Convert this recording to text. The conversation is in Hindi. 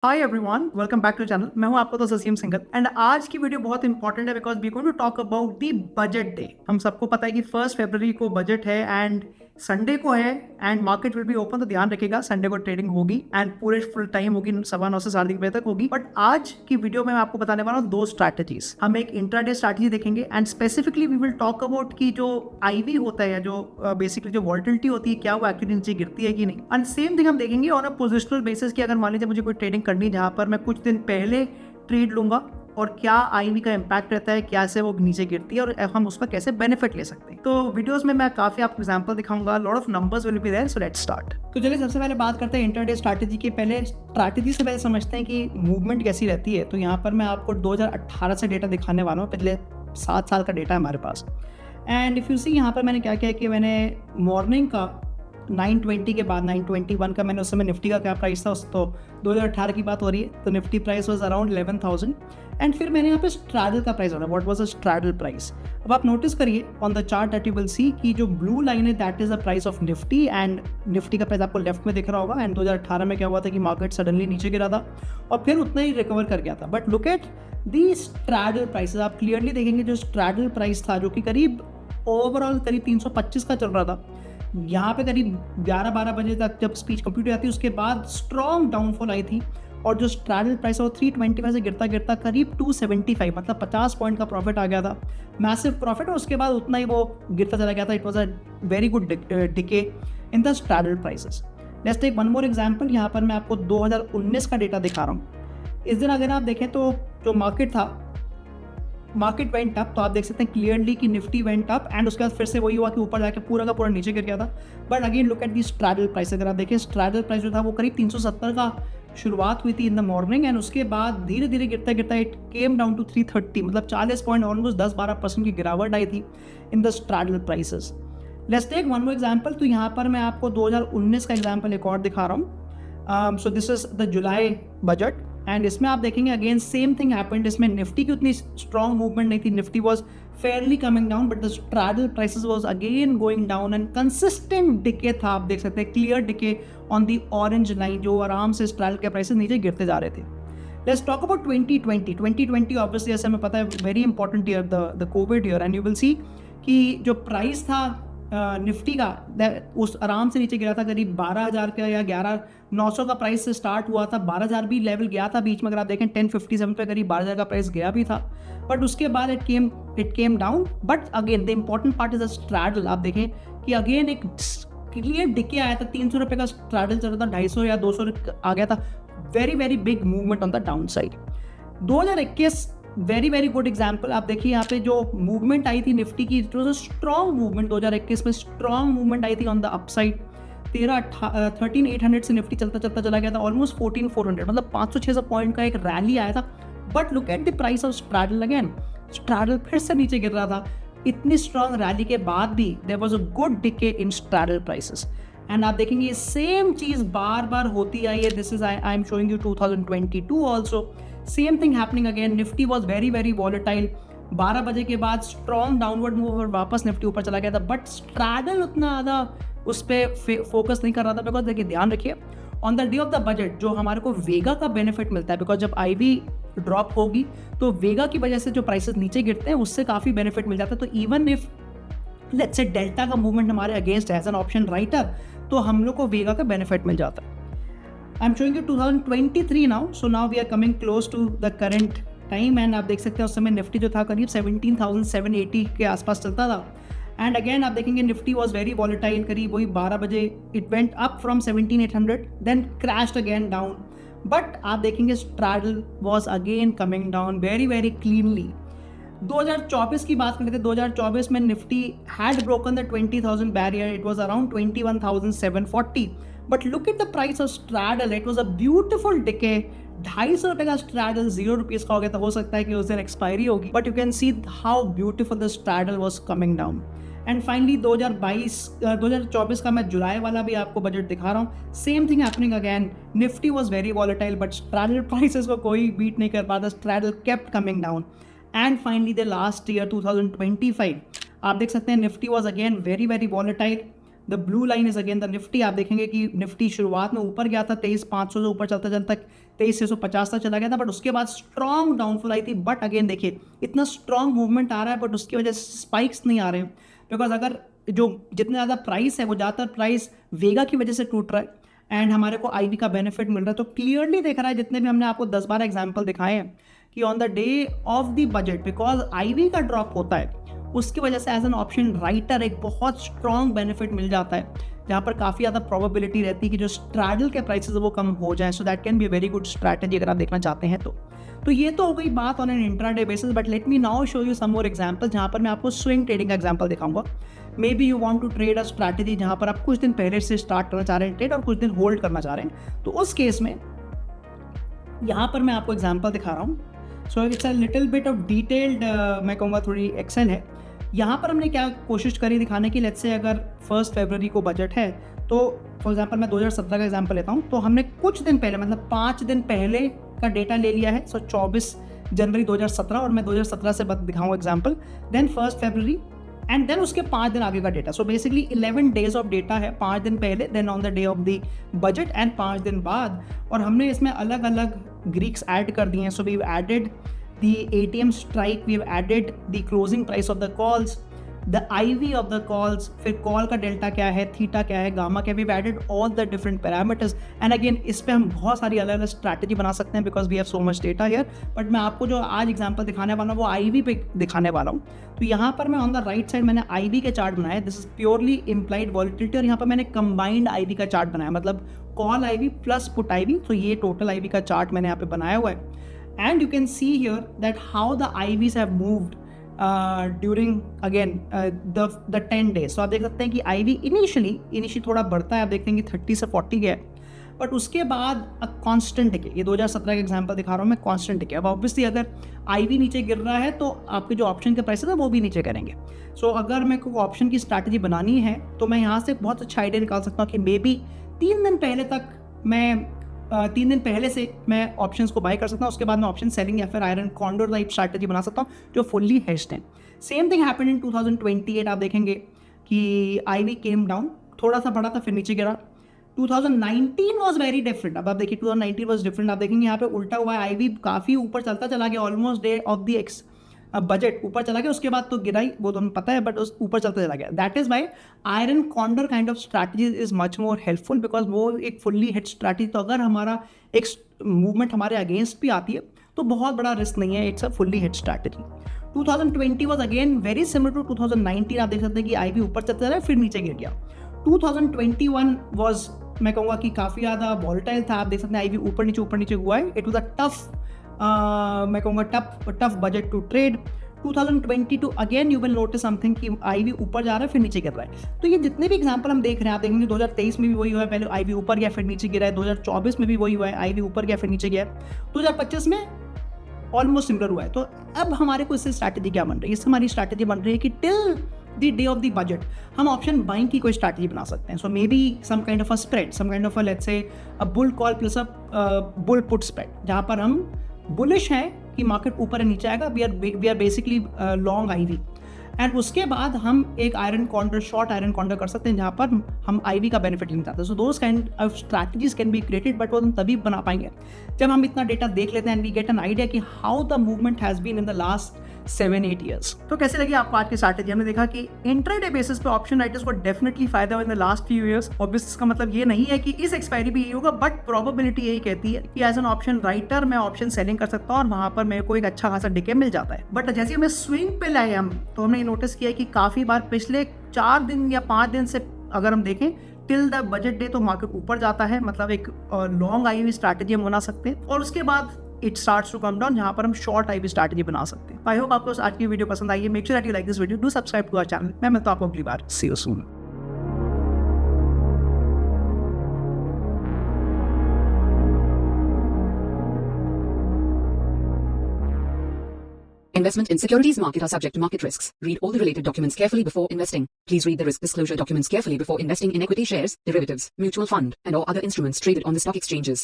Hi everyone, welcome back to channel. मैं हूं आपका दोस्त असीम सिंघल एंड आज की वीडियो बहुत इंपॉर्टेंट है because we going to talk about the budget day. हम सबको पता है कि 1 फरवरी को बजट है एंड संडे को है and market will be open. तो ध्यान रखिएगा, संडे को ट्रेडिंग होगी एंड पूरे फुल टाइम होगी, 9:15 से 3:30 बजे तक होगी। बट आज की वीडियो में मैं आपको बताने वाला हूँ दो स्ट्रैटेजीज। हम एक इंट्राडे स्ट्रैटेजी देखेंगे and specifically we will talk about कि जो आईवी होता है, जो बेसिकली जो वॉल्टिलिटी होती है, क्या वो एक्चुअली नीचे गिरती है कि नहीं। एंड सेम थिंग हम देखेंगे ऑन अ पोजिशनल बेसिस कि अगर मान लीजिए मुझे कोई ट्रेडिंग करनी है जहां पर मैं कुछ दिन पहले ट्रेड लूंगा और क्या आईवी का इम्पैक्ट रहता है, कैसे वो नीचे गिरती है और हम उसका कैसे बेनिफिट ले सकते हैं। तो वीडियोस में मैं काफी आपको एग्जांपल दिखाऊंगा, lot of numbers will be there. So let's start. तो चलिए सबसे पहले बात करते हैं इंटरडे स्ट्रैटेजी के। पहले स्ट्रैटेजी से पहले समझते हैं कि मूवमेंट कैसी रहती है। तो यहाँ पर मैं आपको 2018 से डेटा दिखाने वाला हूँ, पिछले 7 साल का डेटा है हमारे पास। एंड इफ यू सी यहाँ पर मैंने क्या किया कि मैंने मॉर्निंग का 920 के बाद 921 का मैंने उस समय निफ्टी का क्या प्राइस था, तो 2018 की बात हो रही है, तो Nifty price was around 11,000। And फिर मैंने यहाँ पे स्ट्रैडल का प्राइस होना, what was a straddle price. अब आप नोटिस करिए on the chart that you will see कि जो ब्लू लाइन है that is the price of Nifty and Nifty का प्राइस आपको लेफ्ट में दिख रहा होगा। एंड 2018 में क्या हुआ था कि मार्केट सडनली नीचे गिरा था और फिर उतना ही रिकवर कर गया था। But look at the straddle prices, आप क्लियरली देखेंगे जो स्ट्रैडल प्राइस था जो कि करीब ओवरऑल करीब 325 का चल रहा था, यहाँ पे करीब 11-12 बजे तक जब स्पीच कंप्लीट हो जाती उसके बाद स्ट्रॉन्ग डाउनफॉल आई थी और जो स्ट्रैडल प्राइस है वो 325 से गिरता गिरता करीब 275, मतलब 50 पॉइंट का प्रॉफिट आ गया था, मैसिव प्रॉफिट। और उसके बाद उतना ही वो गिरता चला गया था। It was a very good decay in the straddle prices. Let's take one more example. यहाँ पर मैं आपको 2019 का डेटा दिखा रहा हूँ। इस दिन अगर आप देखें तो जो मार्केट था, मार्केट वेंट अप, तो आप देख सकते हैं क्लियरली कि निफ्टी वेंट अप एंड उसके बाद फिर से वही हुआ कि ऊपर जाके पूरा का पूरा नीचे गिर गया था। But again look at the straddle price. अगर आप देखें स्ट्रैडल प्राइस जो था वो करीब 370 का शुरुआत हुई थी इन द मॉर्निंग एंड उसके बाद धीरे धीरे गिरता गिरता इट केम डाउन टू 330, मतलब 40 पॉइंट, ऑलमोस्ट 10-12% की गिरावट आई थी in the straddle prices. Let's take one more example. तो यहाँ पर मैं आपको 2019 का एग्जाम्पल एक और दिखा रहा हूँ। So this is the July budget and इसमें आप देखेंगे अगेन सेम थिंग हैपेंड। इसमें निफ्टी की उतनी स्ट्रॉन्ग मूवमेंट नहीं थी, Nifty was Fairlie coming down but the straddle prices was again going down and consistent decay था। आप देख सकते हैं clear decay on the orange line, जो आराम से स्ट्रैडल के प्राइसेस नीचे गिरते जा रहे थे। लेट्स टॉक अबाउट 2020 ऑब्वियसली, जैसे हमें पता है, very important year, the Covid year. And you will see कि जो प्राइस था निफ्टी का उस आराम से नीचे गिरा था, करीब 12,000 का या 11,900 का प्राइस से स्टार्ट हुआ था। 12,000 भी लेवल गया था बीच में, अगर आप देखें 1057 पे करीब 12,000 का प्राइस गया भी था। बट उसके बाद it came down. But again the important part is a straddle. आप देखें कि अगेन एक क्लियर डिके आया था, 300 रुपये का स्ट्रैडल चल रहा था, 250 या 200 आ गया था। Very very big movement on the down side. 2021 very very good example. आप देखिए यहाँ पे जो मूवमेंट आई थी निफ्टी की, it was a strong movement. 2021 में स्ट्रॉन्ग मूवमेंट आई थी ऑन द अपसाइड। 13,800 से निफ्टी चलता चलता चला गया था ऑलमोस्ट 14,400, मतलब 500-600 पॉइंट का एक रैली आया था। But look at the price of straddle again, straddle फिर से नीचे गिर रहा था। इतनी स्ट्रॉन्ग रैली के बाद भी there was a good decay in straddle prices. And आप देखेंगे ये सेम चीज बार बार होती आई है। This is I am showing you 2022 also, same thing happening again. Nifty was very very volatile. 12 बजे के बाद स्ट्रॉन्ग डाउनवर्ड मूव और वापस निफ्टी ऊपर चला गया था। बट स्ट्रैडल उतना ज़्यादा उस पर फोकस नहीं कर रहा था बिकॉज देखिए, ध्यान रखिए, on the day of the budget जो हमारे को वेगा का बेनिफिट मिलता है, बिकॉज जब आईवी ड्रॉप होगी तो वेगा की वजह से जो प्राइसेस नीचे गिरते हैं उससे काफ़ी बेनिफिट मिल जाता है। तो even if let's say delta का मूवमेंट हमारे against as an option writer, तो हम लोग को वेगा का बेनिफिट मिल जाता है। I'm showing you 2023 now, so now we are coming close to the current time and आप देख सकते हैं उस समय निफ्टी जो था करीब 17,780 के आसपास चलता था। एंड अगेन आप देखेंगे निफ्टी वॉज वेरी वॉलेटाइल, करीब वही 12 बजे it went up from 17,800 then crashed again down. But आप देखेंगे straddle was again coming down very very cleanly. 2024 की बात करते थे, 2024 में Nifty had broken the 20,000 barrier, it was around 21,740। But look at the price of straddle, it was a beautiful decay. 250 रुपये का स्ट्रैडल 0 रुपीज़ का हो गया था। हो सकता है कि उस दिन एक्सपायरी होगी, but you can see how beautiful the straddle was coming down. And finally 2024 का मैं जुलाई वाला भी आपको बजट दिखा रहा हूँ। Same thing happening again, Nifty was very volatile but straddle prices को कोई बीट नहीं कर पाता, straddle kept coming down. And finally the last year 2025 आप देख सकते हैं Nifty was again very very volatile. The blue line is again the Nifty. आप देखेंगे कि निफ्टी शुरुआत में ऊपर गया था 23,500 से ऊपर चलता चलता 23,650 तक चला गया था, बट उसके बाद स्ट्रॉन्ग डाउनफॉल आई थी। बट अगेन देखिए इतना स्ट्रॉन्ग मूवमेंट आ रहा है बट उसकी वजह से स्पाइक्स नहीं आ रहे हैं, बिकॉज अगर जो जितना ज़्यादा प्राइस है वो ज़्यादातर प्राइस वेगा की वजह से टूट रहा है एंड हमारे को आईवी का बेनिफिट मिल रहा है। तो क्लियरली देख रहा है, जितने भी हमने आपको 10-12 एग्जाम्पल दिखाए हैं कि on the day of the budget because IV का ड्रॉप होता है उसकी वजह से एज एन ऑप्शन राइटर एक बहुत स्ट्रॉन्ग बेनिफिट मिल जाता है, जहाँ पर काफ़ी ज़्यादा प्रोबेबिलिटी रहती है कि जो स्ट्रैडल के प्राइसेस वो कम हो जाए। So that can be a very good strategy अगर आप देखना चाहते हैं तो ये तो हो गई बात on an intraday basis. But let me now show you some more example जहाँ पर मैं आपको स्विंग ट्रेडिंग का एग्जाम्पल दिखाऊंगा। Maybe you want to trade a strategy जहाँ पर आप कुछ दिन पहले से स्टार्ट करना चाह रहे हैं ट्रेड और कुछ दिन होल्ड करना चाह रहे हैं, तो उस केस में यहाँ पर मैं आपको एग्जाम्पल दिखा रहा हूँ। So it's a little bit of detailed, मैं कहूँगा थोड़ी एक्सेल है। यहाँ पर हमने क्या कोशिश करी दिखाने की, लेट्स से अगर 1 फरवरी को बजट है तो फॉर एग्जांपल मैं 2017 का एग्जांपल लेता हूँ, तो हमने कुछ दिन पहले मतलब 5 दिन पहले का डेटा ले लिया है। सो 24 जनवरी 2017 और मैं 2017 से दिखाऊँ एग्जाम्पल, देन 1 फरवरी एंड देन उसके 5 दिन आगे का data. So basically 11 days of data है, 5 दिन पहले, then on the day of the budget and 5 दिन बाद। और हमने इसमें अलग अलग ग्रीक्स ऐड कर दिए हैं। So we added the ATM strike, we have added the closing price of the calls, the IV of the calls, फिर कॉल का डेल्टा क्या है, थीटा क्या है, गामा क्या है, we've added all the different parameters and again इस पे हम बहुत सारी अलग अलग स्ट्रैटेजी बना सकते हैं because we have so much data here। But मैं आपको जो आज एग्जांपल दिखाने वाला हूँ वो IV पे दिखाने वाला हूँ। तो यहाँ पर मैं ऑन द राइट साइड मैंने IV के चार्ट बनाया, this is purely implied volatility, और यहाँ पर मैंने कंबाइंड IV का चार्ट बनाया, मतलब call IV plus put IV। तो ये टोटल IV का चार्ट मैंने यहाँ पे बनाया हुआ है। And you can see here that how the IVs have moved during again the 10 days। So आप देख सकते हैं कि IV इनिशियली थोड़ा बढ़ता है, आप देखते हैं कि 30 से 40 गया है, बट उसके बाद कांस्टेंट डिके। ये 2017 का एग्जांपल दिखा रहा हूँ मैं, कांस्टेंट डिके। अब ऑब्वियसली अगर IV नीचे गिर रहा है तो आपके जो ऑप्शन के प्राइसेस है वो भी नीचे करेंगे। सो अगर मैं कोई ऑप्शन की स्ट्रैटेजी बनानी है तो मैं यहाँ से बहुत अच्छा आइडिया निकाल सकता हूँ कि मे बी 3 दिन पहले तक मैं 3 दिन पहले से मैं ऑप्शंस को बाय कर सकता हूँ, उसके बाद मैं ऑप्शन सेलिंग या फिर आयरन कॉन्डोर टाइप स्ट्रैटेजी बना सकता हूँ जो फुल्ली हेज्ड है। Same thing happened in 2028। आप देखेंगे कि IV केम डाउन, थोड़ा सा बढ़ा था फिर नीचे गिरा। 2019 वॉज वेरी डिफरेंट। अब आप देखिए 2019 वॉज डिफरेंट। आप देखेंगे यहाँ पे उल्टा हुआ है, IV काफ़ी ऊपर चलता चला गया, almost day of the budget ऊपर चला गया, उसके बाद तो गिराई, वो तो हमें पता है, बट उस ऊपर चलता चला गया। That is why iron condor kind of strategy is much more helpful because वो एक फुल्ली हिट स्ट्रैटेजी। तो अगर हमारा एक मूवमेंट हमारे अगेंस्ट भी आती है तो बहुत बड़ा रिस्क नहीं है, it's a fully hit strategy. 2020 was again very similar to 2019। आप देख सकते हैं कि IV ऊपर चलता रहा फिर नीचे गिर गया। 2021 वॉज, मैं कहूँगा कि काफ़ी ज़्यादा वॉलेटाइल था। आप देख सकते हैं IV ऊपर नीचे हुआ है। इट वॉज अ टफ, मैं कहूँगा tough budget to trade. 2022 again you will notice something कि IV ऊपर जा रहा है फिर नीचे गिर रहा है। तो ये जितने भी एग्जांपल हम देख रहे हैं, आप देखेंगे 2023 में भी वही हुआ है, पहले IV ऊपर गया फिर नीचे गिरा है। 2024 में भी वही हुआ है, IV ऊपर गया फिर नीचे गया। 2025 में ऑलमोस्ट सिमिलर हुआ है। तो अब हमारे को इससे स्ट्रैटेजी क्या बन रही है? इससे हमारी स्ट्रैटेजी बन रही है कि till the day of the budget हम ऑप्शन बाइंग की कोई स्ट्रैटेजी बना सकते हैं। So maybe some kind of a spread, some kind of a let's say a bull call plus a bull put spread, जहाँ पर हम बुलिश हैं कि मार्केट ऊपर नीचे आएगा, we are basically long IV, एंड उसके बाद हम एक iron condor, short iron condor कर सकते हैं जहाँ पर हम IV का बेनिफिट लेना चाहते हैं। So those kind of strategies can be created, but वो हम तभी बना पाएंगे जब हम इतना डेटा देख लेते हैं and we get an idea कि how the movement has been in the last 7-8 years. तो कैसे लगी आपको आज की स्ट्रैटेजी? हमने देखा कि इंट्राडे बेसिस पे ऑप्शन राइटर्स को डेफिनेटली फायदा हुआ इन the last few years. Obviously इसका मतलब ये नहीं है कि इस एक्सपायरी भी यही होगा, बट प्रोबेबिलिटी यही कहती है कि एज एन ऑप्शन राइटर मैं ऑप्शन सेलिंग कर सकता हूँ और वहां पर मेरे को एक अच्छा खासा डिके मिल जाता है। बट जैसे हमें स्विंग पे लाए हम, तो हमने नोटिस किया कि काफी बार पिछले 4 दिन या 5 दिन से अगर हम देखें टिल द बजट डे तो मार्केट ऊपर जाता है, मतलब एक लॉन्ग IV स्ट्रैटेजी हम बना सकते हैं, और उसके बाद it starts to come down जहां पर हम शॉर्ट IV स्ट्रैटेजी बना सकते हैं। आई होप आपको आज की वीडियो पसंद आई है। Make sure that you like this video, do subscribe to our channel. मैं मिलता हूं आपको अगली बार। See you soon. Investment in securities market are subject to market risks. Read all the related documents carefully before investing. Please read the risk disclosure documents carefully before investing in equity shares, derivatives, mutual fund, and or other instruments traded on the stock exchanges.